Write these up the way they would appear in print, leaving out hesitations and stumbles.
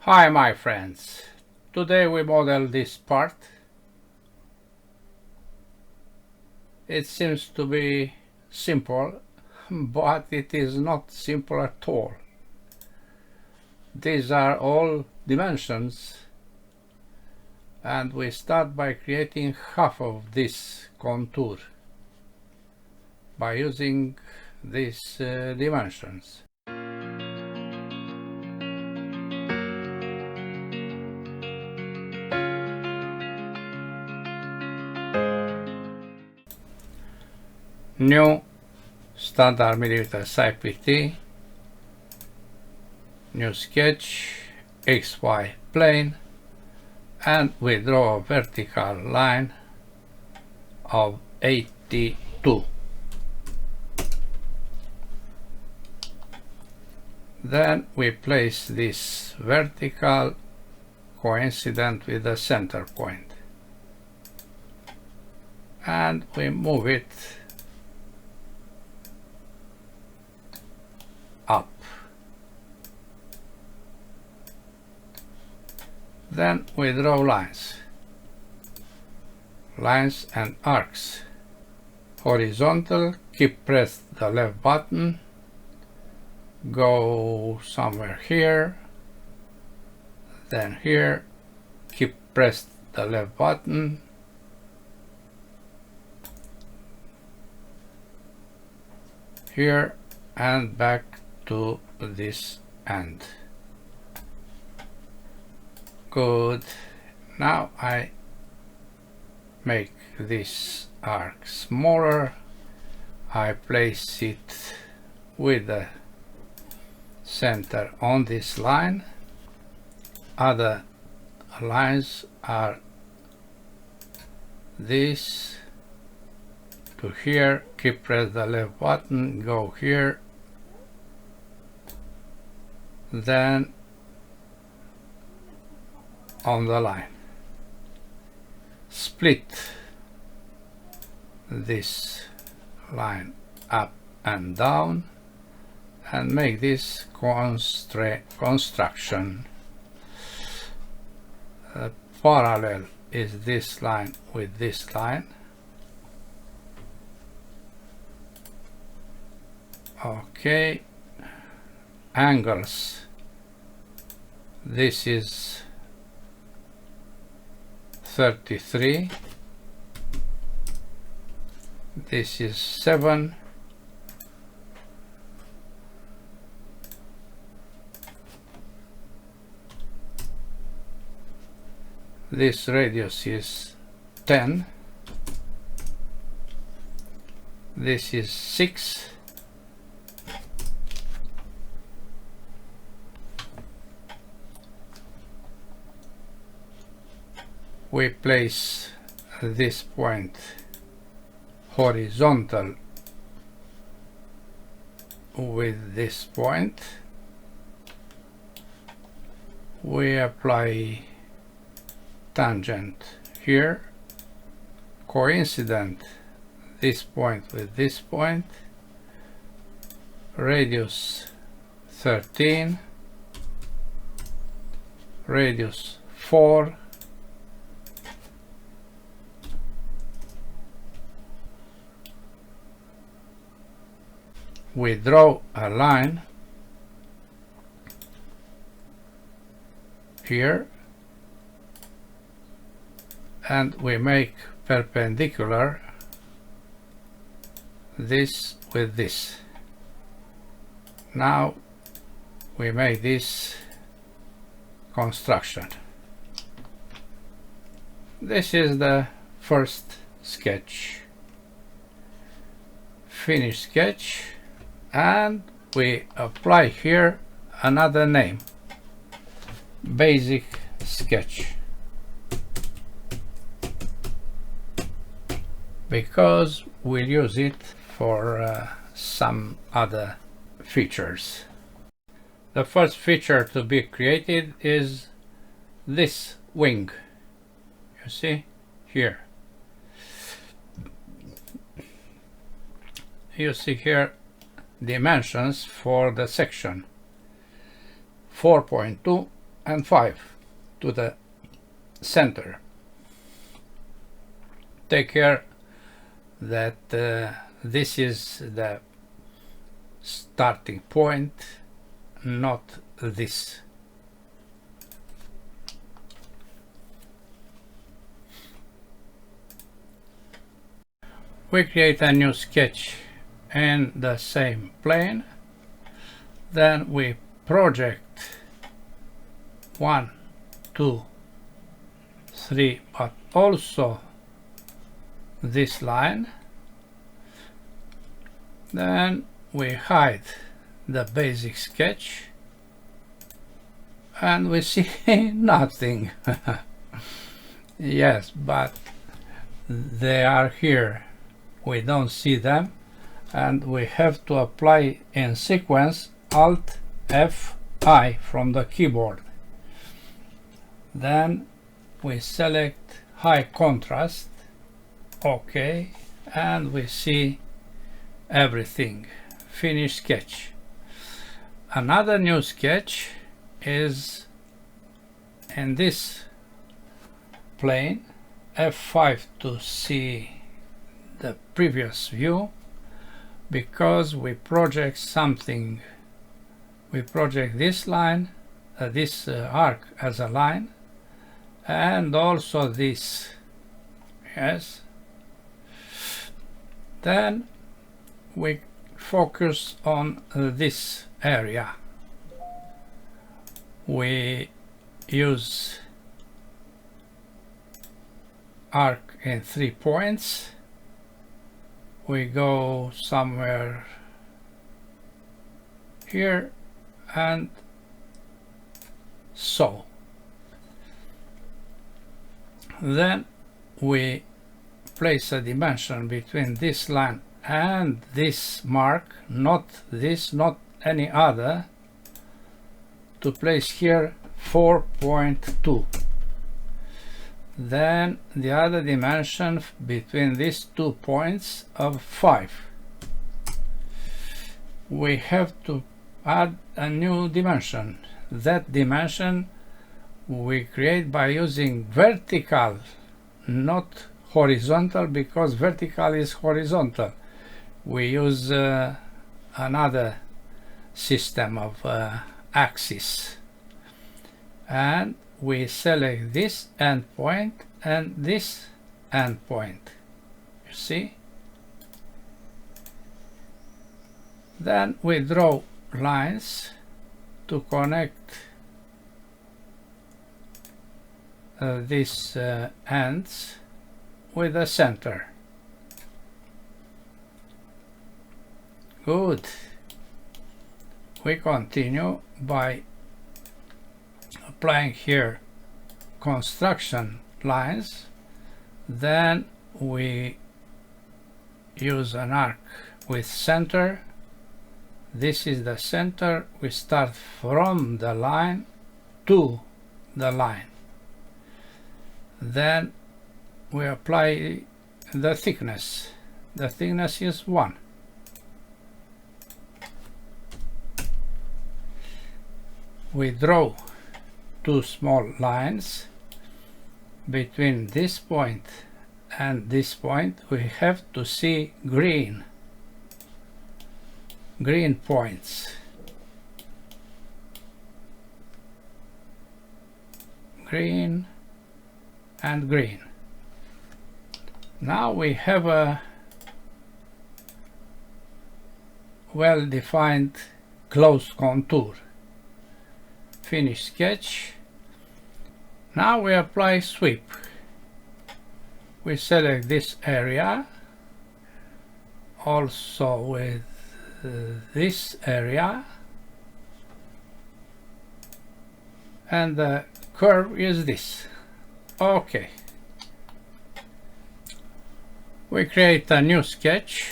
Hi my friends, today we model this part. It seems to be simple, but it is not simple at all. These are all dimensions, and we start by creating half of this contour by using these dimensions. New standard millimeter CPT, new sketch, XY plane, and we draw a vertical line of 82. Then we place this vertical coincident with the center point, and we move it up. Then we draw lines and arcs. Horizontal, keep pressed the left button, go somewhere here, then here, keep pressed the left button, here, and back to this end. Good. Now I make this arc smaller. I place it with the center on this line. Other lines are this to here, keep press the left button, go here, then on the line. Split this line up and down and make this construction. Parallel is this line with this line. Okay. Angles. This is 33. This is 7. This radius is 10. This is 6. We place this point horizontal with this point. We apply tangent here, coincident this point with this point, radius 13, radius 4, we draw a line here and we make perpendicular this with this. Now we make this construction. This is the first sketch. Finish sketch, and we apply here another name, basic sketch, because we'll use it for some other features. The first feature to be created is this wing. You see here. You see here dimensions for the section 4.2 and 5 to the center. Take care that this is the starting point, not this. We create a new sketch in the same plane. Then we project 1, 2, 3, but also this line. Then we hide the basic sketch and we see nothing. Yes, but they are here. We don't see them, and we have to apply in sequence Alt F(I) from the keyboard. Then we select high contrast, OK, and we see everything. Finish sketch. Another new sketch is in this plane, F5 to see the previous view, because we project something. We project this line, this arc as a line, and also this. Yes. Then we focus on this area. We use arc in 3 points. We go somewhere here and so. Then we place a dimension between this line and this mark, not this, not any other, to place here 4.2. Then the other dimension between these 2 points of 5. We have to add a new dimension. That dimension we create by using vertical, not horizontal, because vertical is horizontal. We use another system of axis, and we select this endpoint and this endpoint. You see? Then we draw lines to connect these ends with the center. Good. We continue by applying here construction lines. Then we use an arc with center. This is the center. We start from the line to the line. Then we apply the thickness. The thickness is 1. We draw 2 small lines between this point and this point. We have to see green points. Green and green. Now we have a well-defined close contour. Finish sketch. Now we apply sweep. We select this area, also with this area, and the curve is this. Okay. We create a new sketch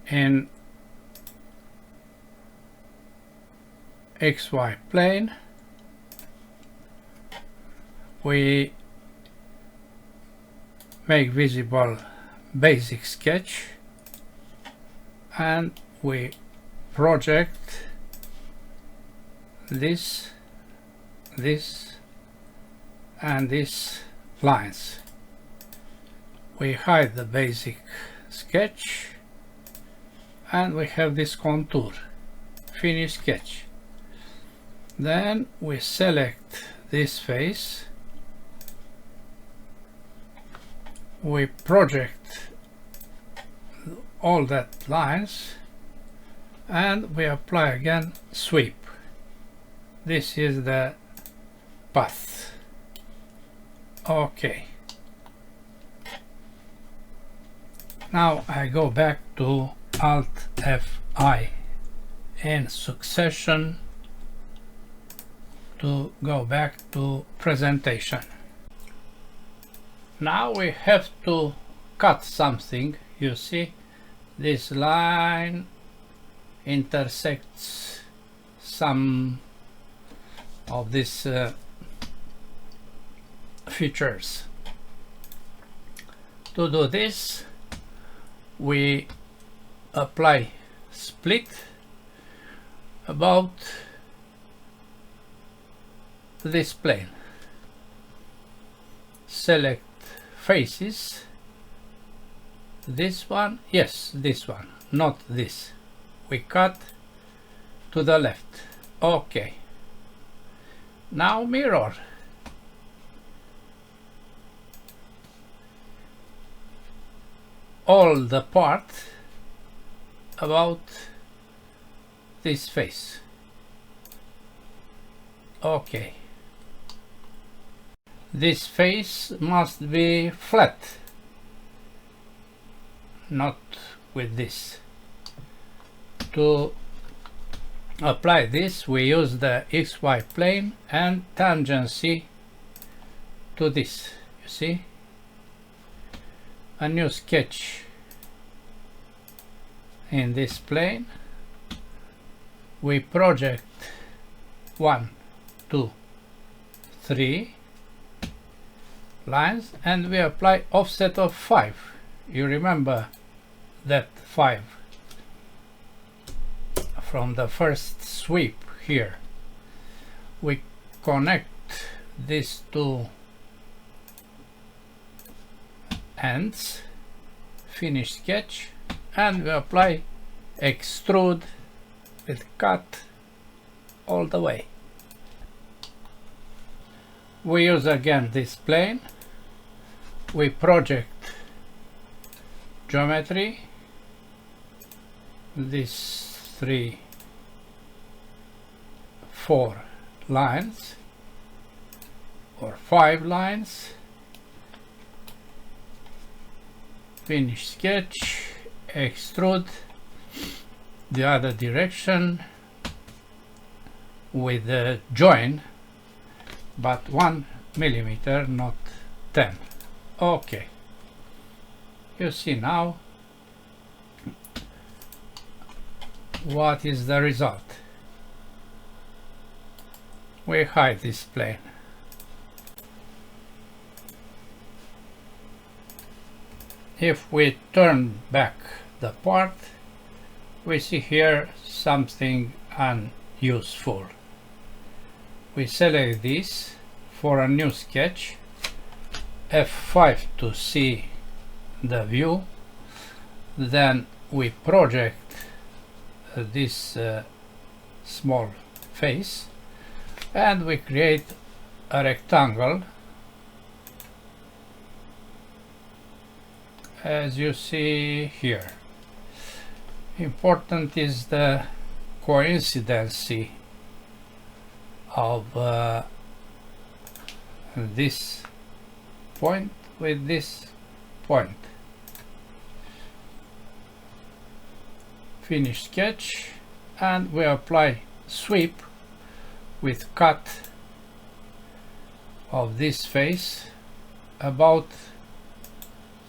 in XY plane. We make visible basic sketch and we project this, and these lines. We hide the basic sketch and we have this contour. Finish sketch. Then we select this face, we project all that lines, and we apply again sweep. This is the path. Okay. Now I go back to Alt F(I) in succession to go back to presentation. Now we have to cut something. You see, this line intersects some of these features. To do this, we apply split about this plane. Select faces. This one, yes, this one, not this. We cut to the left. Okay. Now mirror. All the part about this face. Okay. This face must be flat, not with this. To apply this, we use the XY plane and tangency to this. You see? A new sketch in this plane. We project 1, 2, 3 lines and we apply offset of 5. You remember that 5 from the first sweep here. We connect these two ends, finish sketch, and we apply extrude with cut all the way. We use again this plane. We project geometry, these 3, 4 lines or 5 lines, finish sketch, extrude the other direction with the join, but 1 millimeter, not 10. Okay. You see now what is the result. We hide this plane. If we turn back the part, we see here something unuseful. We select this for a new sketch, F5 to see the view, then we project this small face and we create a rectangle as you see here. Important is the coincidence of this point with this point. Finish sketch and we apply sweep with cut of this face about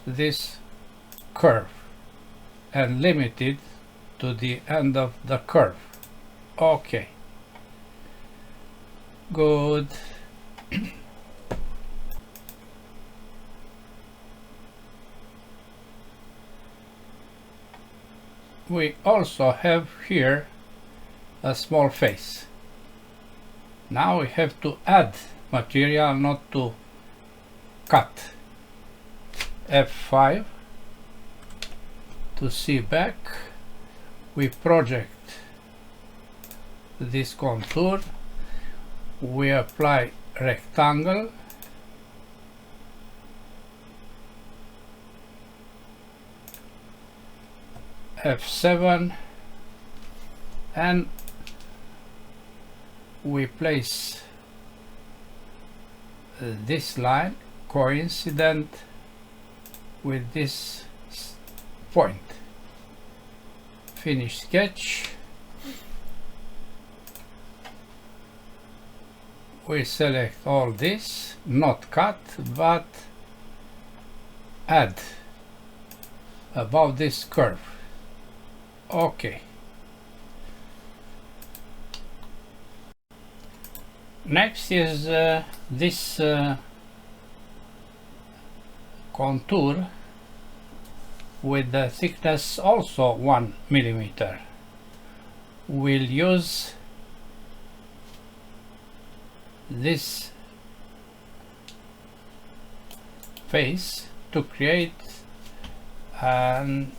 this curve and limited to the end of the curve. Okay, good. We also have here a small face. Now we have to add material, not to cut. F5 to see back. We project this contour. We apply rectangle. F7 and we place this line coincident with this point. Finish sketch. We select all this, not cut, but add above this curve. Okay. Next is this contour with the thickness also 1 millimeter. We'll use this face to create an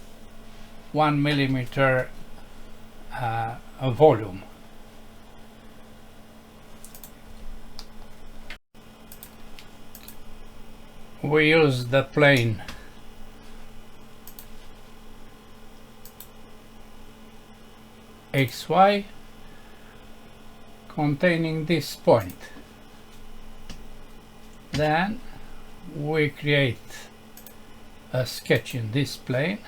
1 millimeter volume. We use the plane XY containing this point. Then we create a sketch in this plane.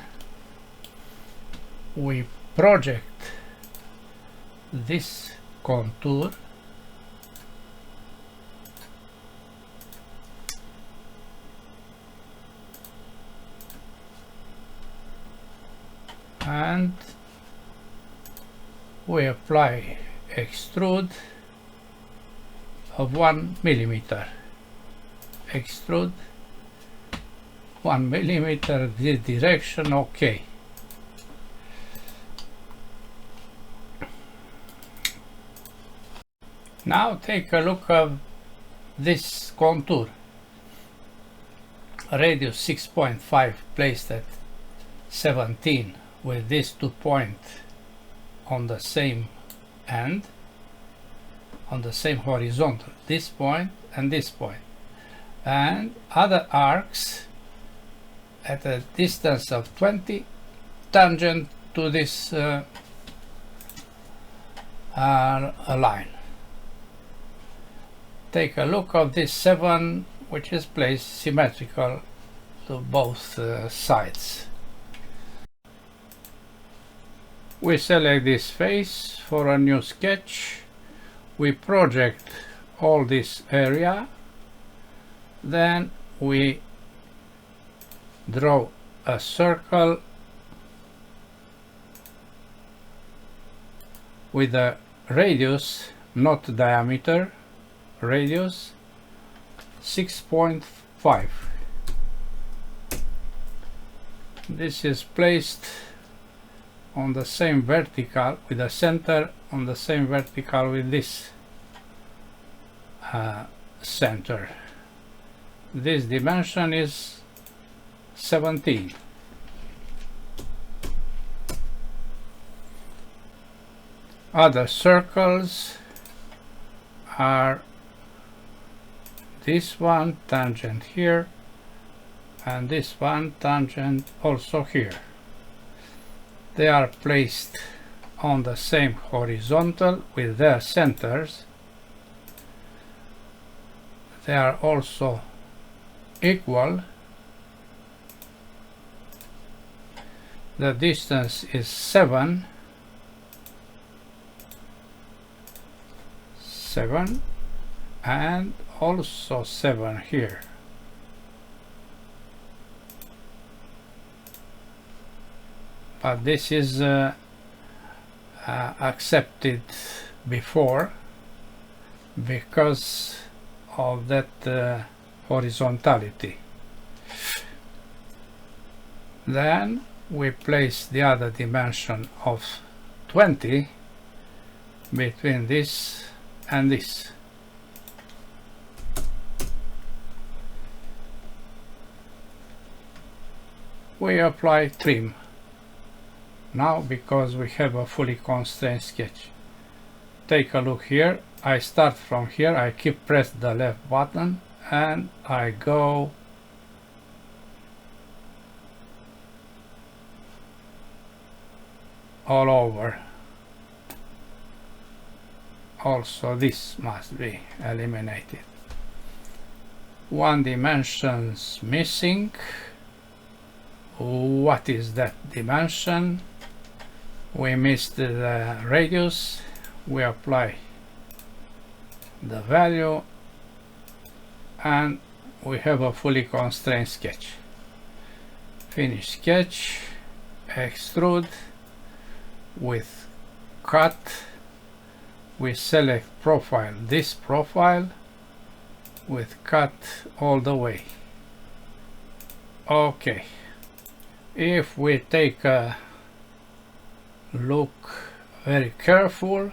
We project this contour and we apply extrude of 1 millimeter. Extrude 1 millimeter this direction. Okay. Now take a look of this contour. Radius 6.5 placed at 17 with these 2 points on the same end, on the same horizontal, this point and this point, and other arcs at a distance of 20 tangent to this line. Take a look of this 7, which is placed symmetrical to both sides. We select this face for a new sketch. We project all this area. Then we draw a circle with a radius, not diameter, radius 6.5. This is placed on the same vertical with the center on the same vertical with this center. This dimension is 17. Other circles are this one tangent here and this one tangent also here. They are placed on the same horizontal with their centers. They are also equal. The distance is 7 and also 7 here. But this is accepted before because of that horizontality. Then we place the other dimension of 20 between this and this. We apply trim now because we have a fully constrained sketch. Take a look here. I start from here, I keep pressed the left button and I go all over. Also this must be eliminated. One dimension's missing. What is that dimension? We missed the radius. We apply the value and we have a fully constrained sketch. Finish sketch, extrude with cut. We select profile, this profile with cut all the way. Okay, if we take a look very careful,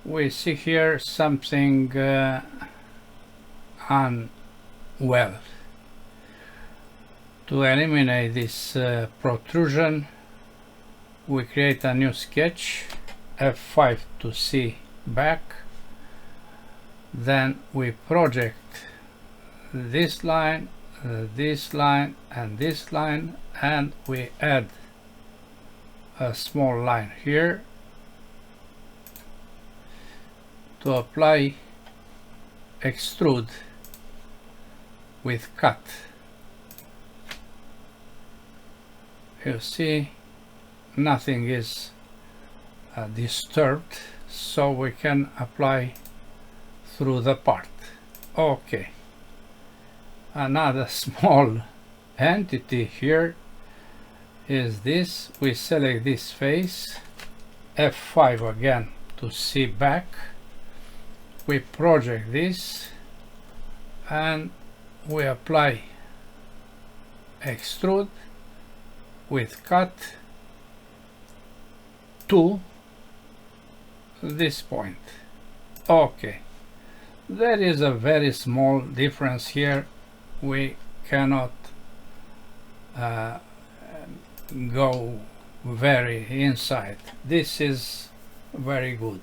we see here something unwell. To eliminate this protrusion, we create a new sketch, F5 to see back, then we project this line, and this line, and we add a small line here to apply extrude with cut. You see nothing is disturbed, so we can apply through the part. Okay, another small entity here is this. We select this face, F5 again to see back. We project this and we apply extrude with cut to this point. Okay, there is a very small difference here. We cannot go very inside. This is very good.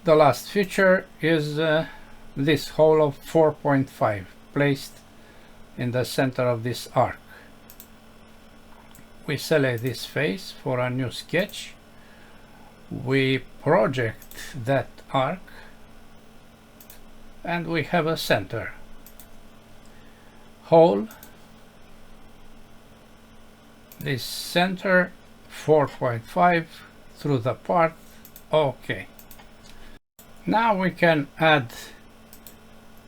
The last feature is this hole of 4.5 placed in the center of this arc. We select this face for a new sketch. We project that arc and we have a center. Hole, this center 4.5 through the part. Okay. Now we can add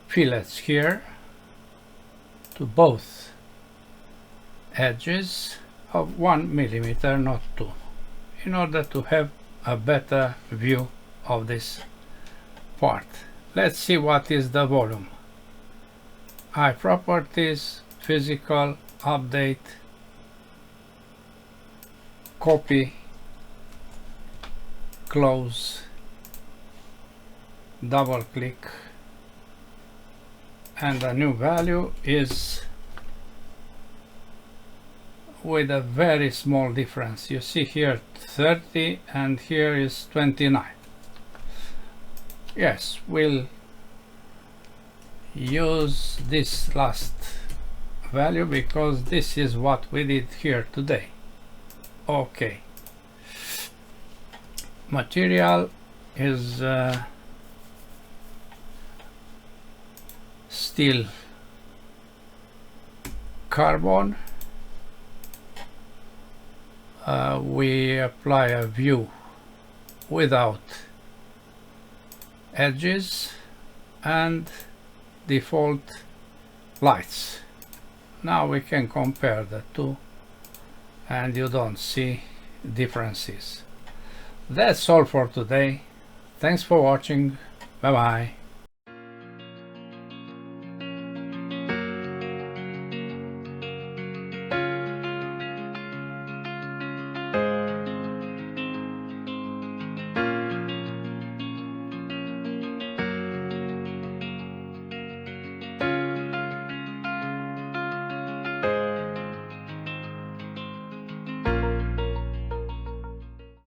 fillets here to both edges of 1 millimeter, not 2, in order to have a better view of this part. Let's see what is the volume. Eye properties, physical, update, copy, close, double click, and the new value is with a very small difference. You see here 30 and here is 29. Yes, we'll use this last value because this is what we did here today. Okay, material is steel carbon. We apply a view without edges and default lights. Now we can compare the two and you don't see differences. That's all for today. Thanks for watching. Bye bye.